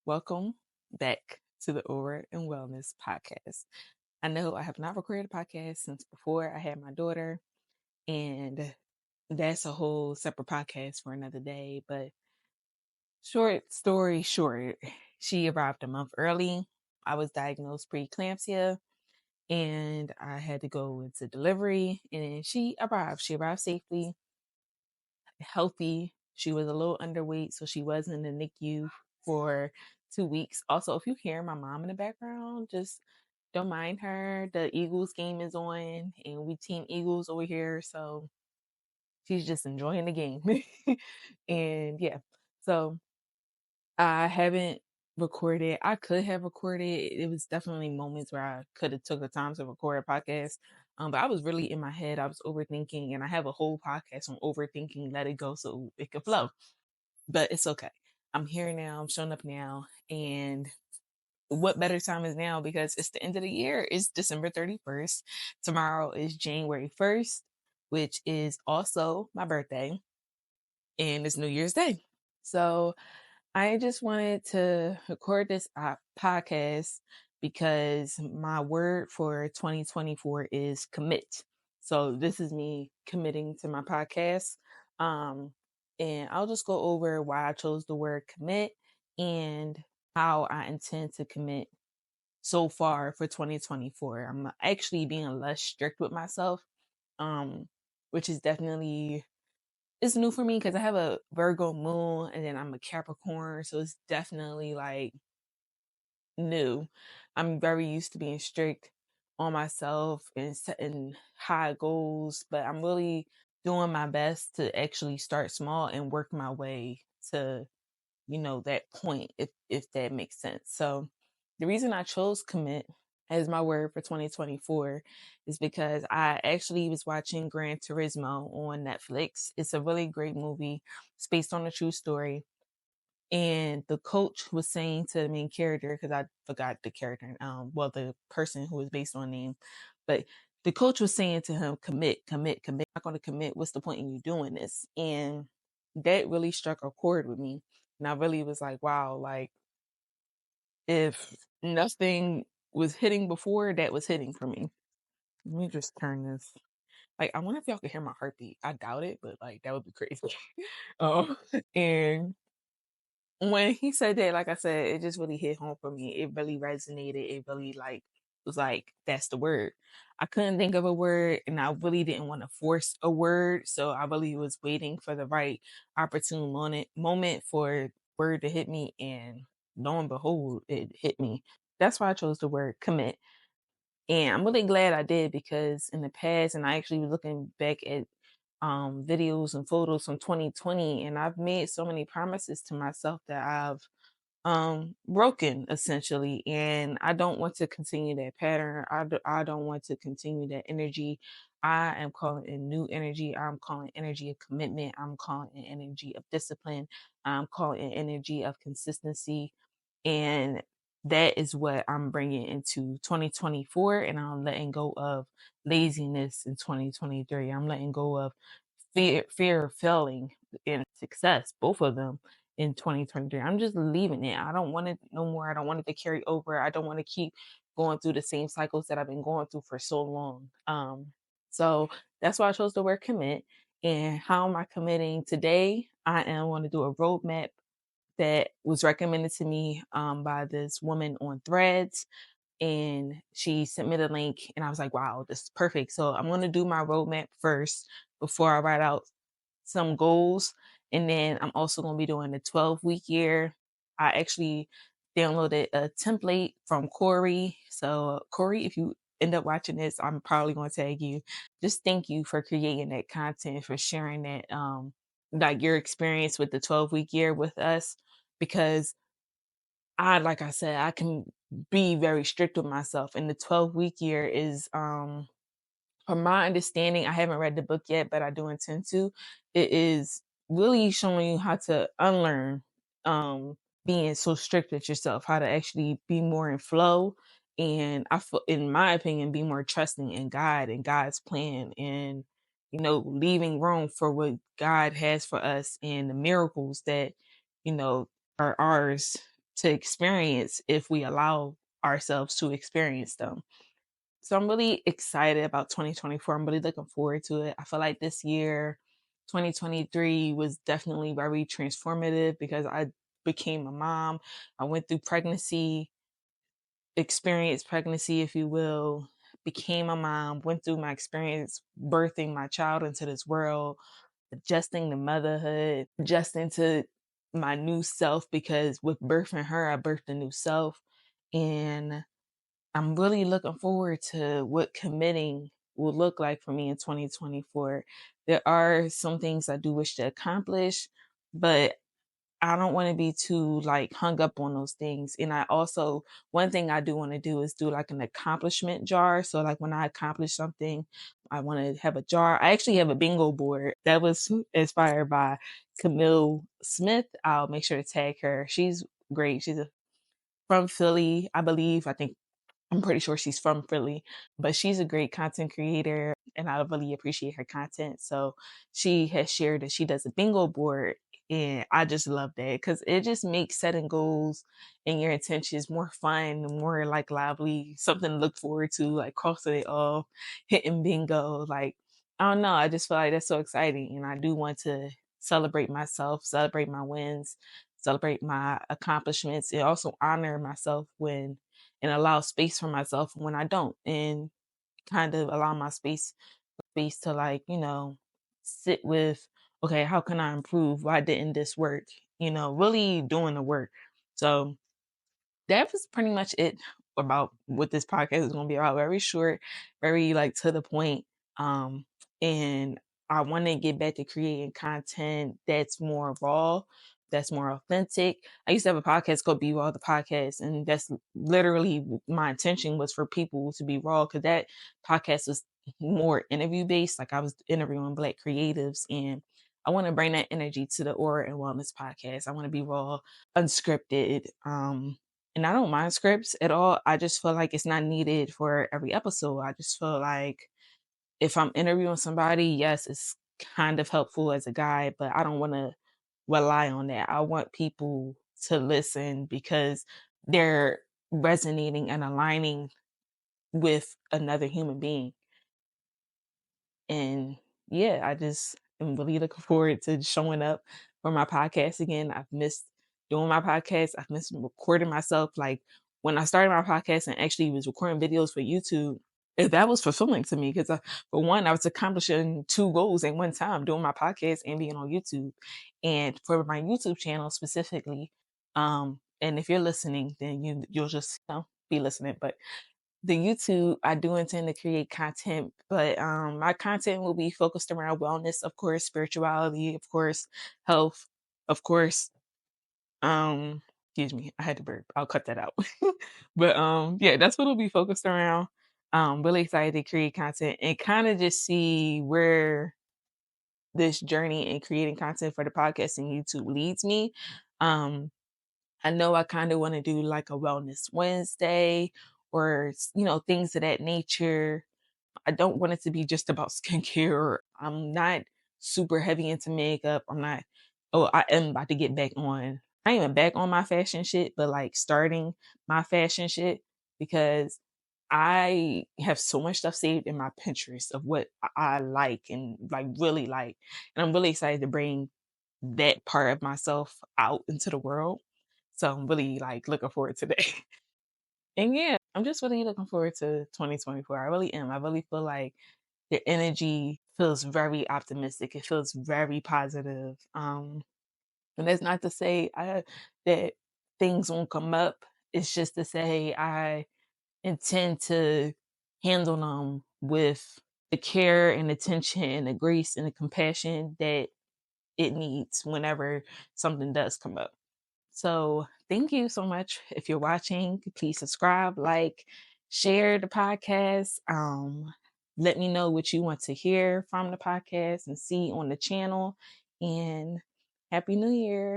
Welcome back to the Over and Wellness podcast. I know I have not recorded a podcast since before I had my daughter, and that's a whole separate podcast for another day. But short story short, she arrived a month early. I was diagnosed preeclampsia and I had to go into delivery, and she arrived. She arrived safely, healthy. She was a little underweight, so she was in the NICU for 2 weeks. Also, if you hear my mom in the background, just don't mind her. The Eagles game is on, and we team Eagles over here, so she's just enjoying the game. And yeah, so I haven't recorded. I could have recorded. It was definitely moments where I could have took the time to record a podcast. But I was really in my head. I was overthinking, and I have a whole podcast on overthinking. Let it go so it can flow. But it's okay. I'm here now. I'm showing up now, and what better time is now because it's the end of the year. It's December 31st. Tomorrow is January 1st, which is also my birthday, and it's New Year's Day. So I just wanted to record this podcast because my word for 2024 is commit. So this is me committing to my podcast. Um, and I'll just go over why I chose the word commit and how I intend to commit so far for 2024. I'm actually being less strict with myself, um, which is definitely it's new for me because I have a Virgo moon and then I'm a Capricorn, so it's definitely like new. I'm very used to being strict on myself and setting high goals, but I'm really doing my best to actually start small and work my way to, that point, if that makes sense. So the reason I chose commit as my word for 2024 is because I actually was watching Gran Turismo on Netflix. It's a really great movie. It's based on a true story. And the coach was saying to the main character, because I forgot the character, the person who was based on name, but the coach was saying to him, commit, commit, commit. I'm not going to commit. What's the point in you doing this? And that really struck a chord with me. And I really was like, wow, like if nothing was hitting before, that was hitting for me. Let me just turn this. Like, I wonder if y'all could hear my heartbeat. I doubt it, but like that would be crazy. um, and when he said that, like I said, it just really hit home for me. It really resonated. It really was like, that's the word. I couldn't think of a word and I really didn't want to force a word. So I really was waiting for the right opportune moment for word to hit me, and lo and behold, it hit me. That's why I chose the word commit. And I'm really glad I did because in the past, and I actually was looking back at videos and photos from 2020, and I've made so many promises to myself that I've broken essentially, and I don't want to continue that pattern. I don't want to continue that energy. I am calling in new energy. I'm calling energy of commitment. I'm calling in energy of discipline. I'm calling in energy of consistency, and that is what I'm bringing into 2024, and I'm letting go of laziness in 2023. I'm letting go of fear of failing and success, both of them in 2023. I'm just leaving it. I don't want it no more. I don't want it to carry over. I don't want to keep going through the same cycles that I've been going through for so long. So that's why I chose the word commit. And how am I committing today? I am going to do a roadmap that was recommended to me by this woman on Threads, and she sent me the link, and I was like, wow, this is perfect. So I'm going to do my roadmap first before I write out some goals. And then I'm also going to be doing the 12-week year. I actually downloaded a template from Corey. So Corey, if you end up watching this, I'm probably going to tag you. Just thank you for creating that content, for sharing that, like your experience with the 12-week year with us, because like I said, I can be very strict with myself. And the 12-week year is, from my understanding, I haven't read the book yet, but I do intend to. It is really showing you how to unlearn being so strict with yourself, how to actually be more in flow. And in my opinion, be more trusting in God and God's plan, and leaving room for what God has for us and the miracles that, are ours to experience if we allow ourselves to experience them. So I'm really excited about 2024. I'm really looking forward to it. I feel like this year, 2023, was definitely very transformative because I became a mom. I went through pregnancy, experienced pregnancy, if you will, became a mom, went through my experience birthing my child into this world, adjusting to motherhood, adjusting to my new self because with birthing her, I birthed a new self. And I'm really looking forward to what committing will look like for me in 2024. There are some things I do wish to accomplish, but I don't want to be too like hung up on those things. And I also, one thing I do want to do is do like an accomplishment jar. So like when I accomplish something, I want to have a jar. I actually have a bingo board that was inspired by Camille Smith. I'll make sure to tag her. She's great. From Philly, I believe. I'm pretty sure she's from Philly, but she's a great content creator and I really appreciate her content. So she has shared that she does a bingo board and I just love that because it just makes setting goals and your intentions more fun, more like lively, something to look forward to, like crossing it off, hitting bingo. Like, I don't know. I just feel like that's so exciting. And I do want to celebrate myself, celebrate my wins, celebrate my accomplishments, and also honor myself when and allow space for myself when I don't, and kind of allow my space to like, sit with, okay, how can I improve? Why didn't this work? Really doing the work. So that was pretty much it about what this podcast is going to be about. Very short, very like to the point. Um, and I want to get back to creating content that's more raw, that's more authentic. I used to have a podcast called Be Raw the Podcast, and that's literally my intention was for people to be raw because that podcast was more interview based. Like I was interviewing Black creatives, and I want to bring that energy to the Aura and Wellness podcast. I want to be raw, unscripted. And I don't mind scripts at all. I just feel like it's not needed for every episode. I just feel like if I'm interviewing somebody, yes, it's kind of helpful as a guide, but I don't want to rely on that. I want people to listen because they're resonating and aligning with another human being. And yeah, I just am really looking forward to showing up for my podcast again. I've missed doing my podcast. I've missed recording myself. Like when I started my podcast and actually was recording videos for YouTube, that was fulfilling to me because for one, I was accomplishing two goals at one time, doing my podcast and being on YouTube. And for my YouTube channel specifically, and if you're listening, then you'll just be listening. But the YouTube, I do intend to create content, but my content will be focused around wellness, of course, spirituality, of course, health, of course. Um, Excuse me, I had to burp. I'll cut that out. But yeah, that's what it'll be focused around. Really excited to create content and kind of just see where this journey in creating content for the podcast and YouTube leads me. Um, I know I kind of want to do like a wellness Wednesday or things of that nature. I don't want it to be just about skincare. I'm not super heavy into makeup. I'm not. Oh, I am about to get back on. I ain't even back on my fashion shit, but like starting my fashion shit because I have so much stuff saved in my Pinterest of what I like and like really like, and I'm really excited to bring that part of myself out into the world. So I'm really like looking forward to that. And yeah, I'm just really looking forward to 2024. I really am. I really feel like the energy feels very optimistic. It feels very positive. And that's not to say that things won't come up. It's just to say I intend to handle them with the care and attention and the grace and the compassion that it needs whenever something does come up. So thank you so much. If you're watching, please subscribe, like, share the podcast. Let me know what you want to hear from the podcast and see on the channel. And Happy New Year.